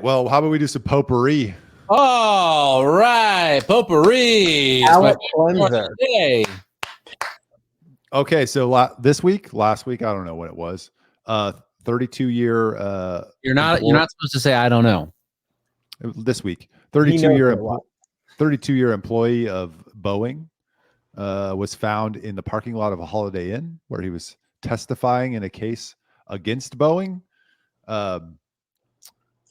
Well, how about we do some potpourri? All right, potpourri. Palate cleanser. Okay, so last week, I don't know when it was. 32-year. You're not supposed to say I don't know. This week, 32-year employee of Boeing was found in the parking lot of a Holiday Inn where he was testifying in a case against Boeing.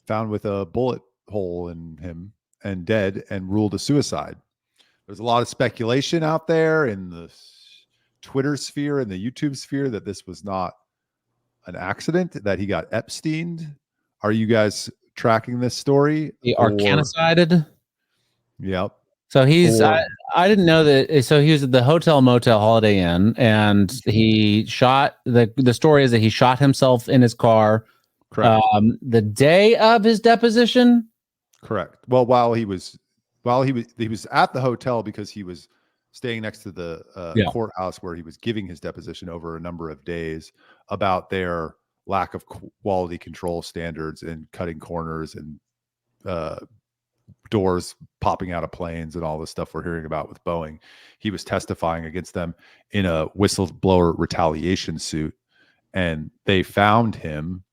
Found with a bullet hole in him and dead, and ruled a suicide. There's a lot of speculation out there in the Twitter sphere and the YouTube sphere that this was not an accident, that he got Epsteined. Are you guys tracking this story? The Arcanicided? Yep. So I didn't know that. So he was at the Hotel Motel Holiday Inn, and he shot, the story is that he shot himself in his car. Correct. The day of his deposition. Correct. Well, while he was at the hotel because he was staying next to the courthouse where he was giving his deposition over a number of days about their lack of quality control standards and cutting corners and doors popping out of planes and all the stuff we're hearing about with Boeing. He was testifying against them in a whistleblower retaliation suit, and they found him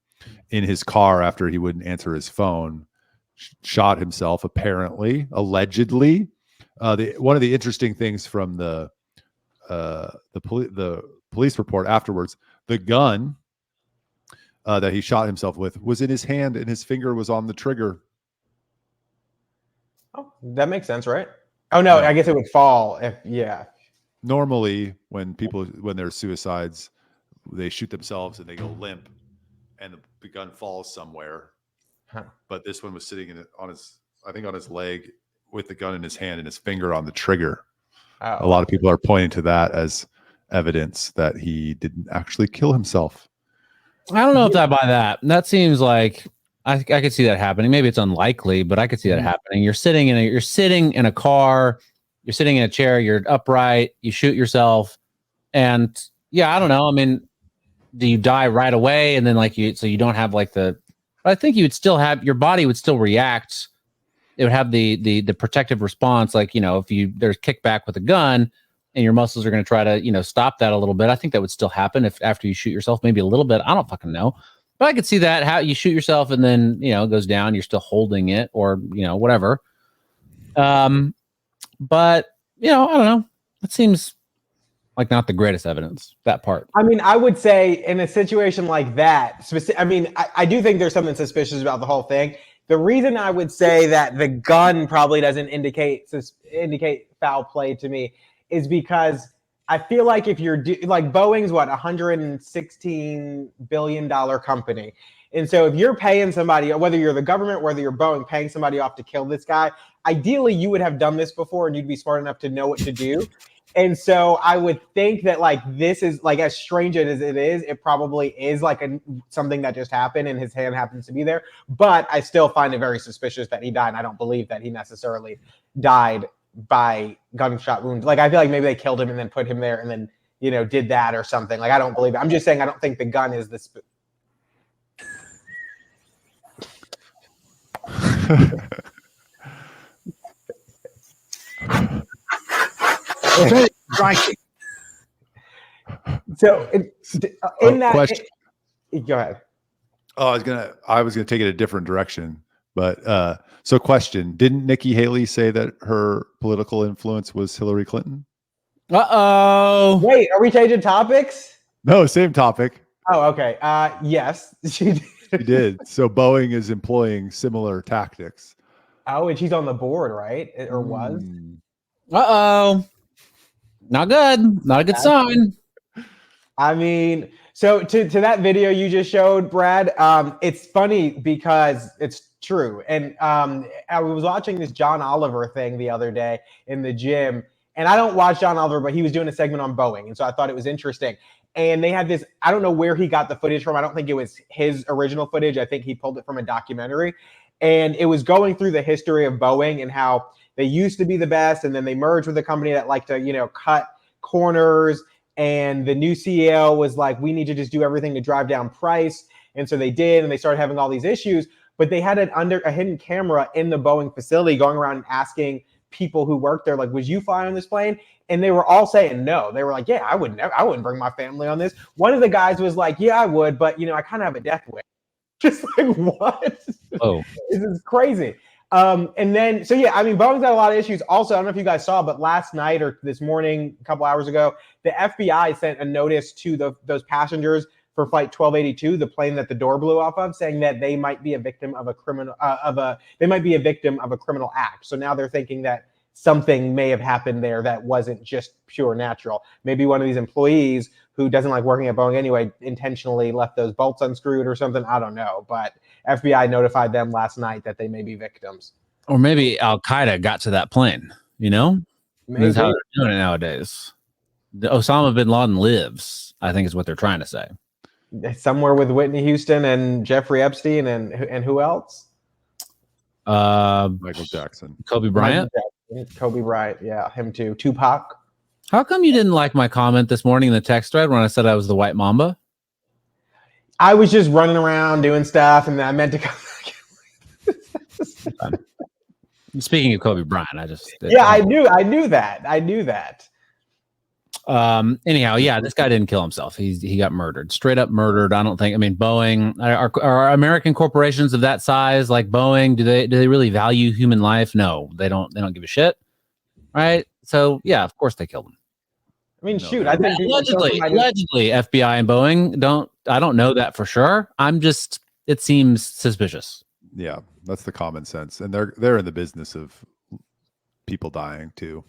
in his car after he wouldn't answer his phone, shot himself, allegedly. One of the interesting things from the police report afterwards, the gun that he shot himself with was in his hand, and his finger was on the trigger. Oh, that makes sense, right? Oh no, I guess it would fall if Normally, when there's suicides, they shoot themselves and they go limp, and the gun falls somewhere. Huh. But this one was sitting on his leg with the gun in his hand and his finger on the trigger. Oh. A lot of people are pointing to that as evidence that he didn't actually kill himself. I don't know if I buy that. That seems like I could see that happening. Maybe it's unlikely, but I could see that happening. You're sitting in a car, you're sitting in a chair, you're upright, you shoot yourself, and I don't know. I mean, do you die right away and then so you don't have but I think you would still have, your body would still react. It would have the protective response, if there's kickback with a gun and your muscles are going to try to stop that a little bit. I think that would still happen if after you shoot yourself, maybe a little bit. I don't fucking know, but I could see that, how you shoot yourself and then it goes down, you're still holding it, or whatever. But I don't know. It seems like not the greatest evidence, that part. I mean, I would say in a situation like that, I do think there's something suspicious about the whole thing. The reason I would say that the gun probably doesn't indicate foul play to me is because I feel like if you're Boeing's $116 billion company. And so if you're paying somebody, whether you're the government, whether you're Boeing, paying somebody off to kill this guy, ideally you would have done this before and you'd be smart enough to know what to do. And so I would think that this is as strange as it is, it probably is something that just happened and his hand happens to be there. But I still find it very suspicious that he died. And I don't believe that he necessarily died by gunshot wounds. I feel like maybe they killed him and then put him there and then, did that or something. I don't believe it. I'm just saying I don't think the gun is the Striking. So in that question. Go ahead. Oh, I was gonna take it a different direction, but so question: didn't Nikki Haley say that her political influence was Hillary Clinton? Wait, are we changing topics? No, same topic. Oh, okay. Yes, she did. She did. So Boeing is employing similar tactics. Oh, and she's on the board, right? Or was? Not good. Not a good sign. I mean, so to that video you just showed, Brad, it's funny because it's true. And I was watching this John Oliver thing the other day in the gym. And I don't watch John Oliver, but he was doing a segment on Boeing. And so I thought it was interesting. And they had this, I don't know where he got the footage from. I don't think it was his original footage. I think he pulled it from a documentary. And it was going through the history of Boeing and how they used to be the best. And then they merged with a company that liked to, cut corners. And the new CEO was like, we need to just do everything to drive down price. And so they did. And they started having all these issues. but they had a hidden camera in the Boeing facility going around and asking people who worked there, like, would you fly on this plane? And they were all saying no. They were like, yeah, I wouldn't bring my family on this. One of the guys was like, yeah, I would, but I kind of have a death wish. Just like, what? Oh, This is crazy. And then, so yeah, I mean, Boeing's got a lot of issues. Also, I don't know if you guys saw, but last night or this morning, a couple hours ago, the FBI sent a notice to those passengers for flight 1282, the plane that the door blew off of, saying that they might be a victim of a criminal act. So now they're thinking that something may have happened there that wasn't just pure natural. Maybe one of these employees who doesn't like working at Boeing anyway intentionally left those bolts unscrewed or something. I don't know, but FBI notified them last night that they may be victims. or maybe Al Qaeda got to that plane. Maybe. That's how they're doing it nowadays. The Osama bin Laden lives, I think, is what they're trying to say. Somewhere with Whitney Houston and Jeffrey Epstein and who else? Michael Jackson. Kobe Bryant. Kobe Bryant, yeah, him too. Tupac. How come you didn't like my comment this morning in the text thread when I said I was the white mamba? I was just running around doing stuff, and then I meant to come back. Speaking of Kobe Bryant, I knew that. Anyhow, yeah, this guy didn't kill himself. He got murdered, straight up murdered. I don't think. I mean, Boeing, are American corporations of that size like Boeing? Do they really value human life? No, they don't. They don't give a shit, right? So yeah, of course they killed him. I mean, shoot, I think allegedly, FBI and Boeing don't. I don't know that for sure. It seems suspicious. Yeah, that's the common sense, and they're in the business of people dying too.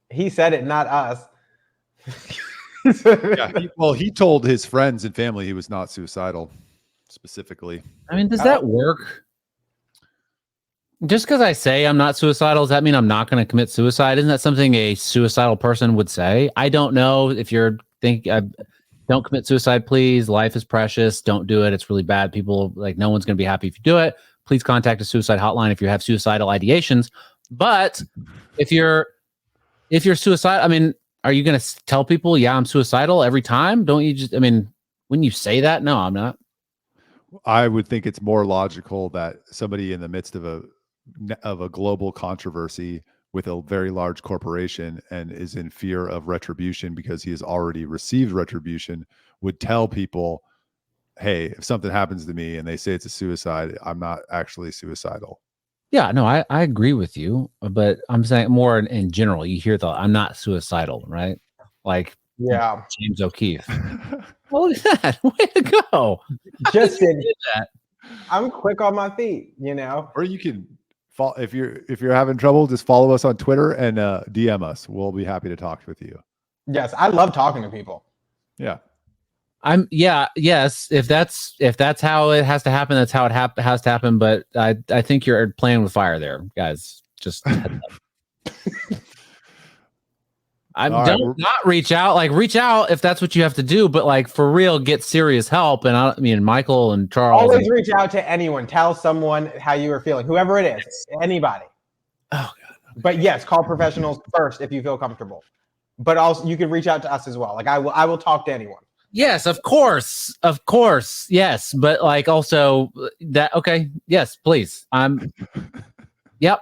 He said it, not us. Yeah, he told his friends and family he was not suicidal, specifically. I mean, does that work? Just because I say I'm not suicidal, does that mean I'm not going to commit suicide? Isn't that something a suicidal person would say? I don't know if you're thinking, don't commit suicide, please. Life is precious. Don't do it. It's really bad. People, like, no one's going to be happy if you do it. Please contact a suicide hotline if you have suicidal ideations. But if you're suicidal, I mean, are you going to tell people, yeah, I'm suicidal every time? Don't you just, I mean, when you say that, no, I'm not. I would think it's more logical that somebody in the midst of a global controversy with a very large corporation and is in fear of retribution because he has already received retribution would tell people, hey, if something happens to me and they say it's a suicide, I'm not actually suicidal. Yeah, no, I agree with you, but I'm saying more in general. You hear I'm not suicidal, right? Like, yeah, James O'Keefe. What is that? Way to go! Just did that. I'm quick on my feet, Or you can follow if you're having trouble, just follow us on Twitter and DM us. We'll be happy to talk with you. Yes, I love talking to people. Yeah. Yes. If that's how it has to happen, that's how it has to happen. But I think you're playing with fire there, guys. Just not reach out. Like, reach out if that's what you have to do. But like, for real, get serious help. And I mean, Michael and Charles. Always reach out to anyone. Tell someone how you are feeling, whoever it is, anybody. Oh God. But yes, call professionals first if you feel comfortable. But also, you can reach out to us as well. Like, I will talk to anyone. Yes, of course. Yes. But like, also that, okay. Yes, please. Yep.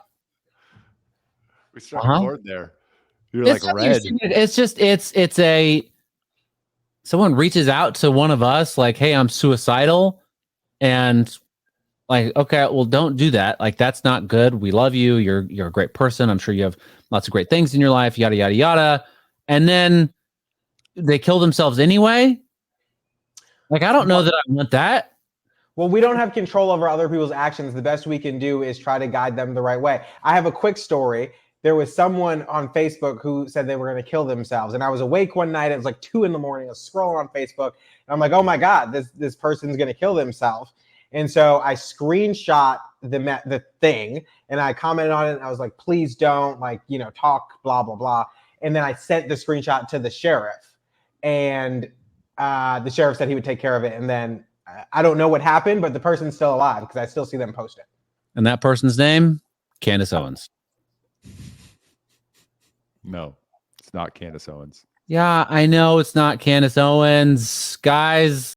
We struck a chord there. You're it's like red. It's just, someone reaches out to one of us like, hey, I'm suicidal. And like, okay, well, don't do that. Like, that's not good. We love you. You're a great person. I'm sure you have lots of great things in your life, yada, yada, yada. And then they kill themselves anyway. Like, I don't know that I want that. Well, we don't have control over other people's actions. The best we can do is try to guide them the right way. I have a quick story. There was someone on Facebook who said they were going to kill themselves. And I was awake one night. It was like 2 a.m. I was scrolling on Facebook. And I'm like, oh my God, this person's going to kill themselves. And so I screenshot the thing and I commented on it. And I was like, please don't, like, talk, blah, blah, blah. And then I sent the screenshot to the sheriff. And the sheriff said he would take care of it. And then I don't know what happened, but the person's still alive because I still see them post it. And that person's name? Candace Owens. No, it's not Candace Owens. Yeah, I know it's not Candace Owens. Guys,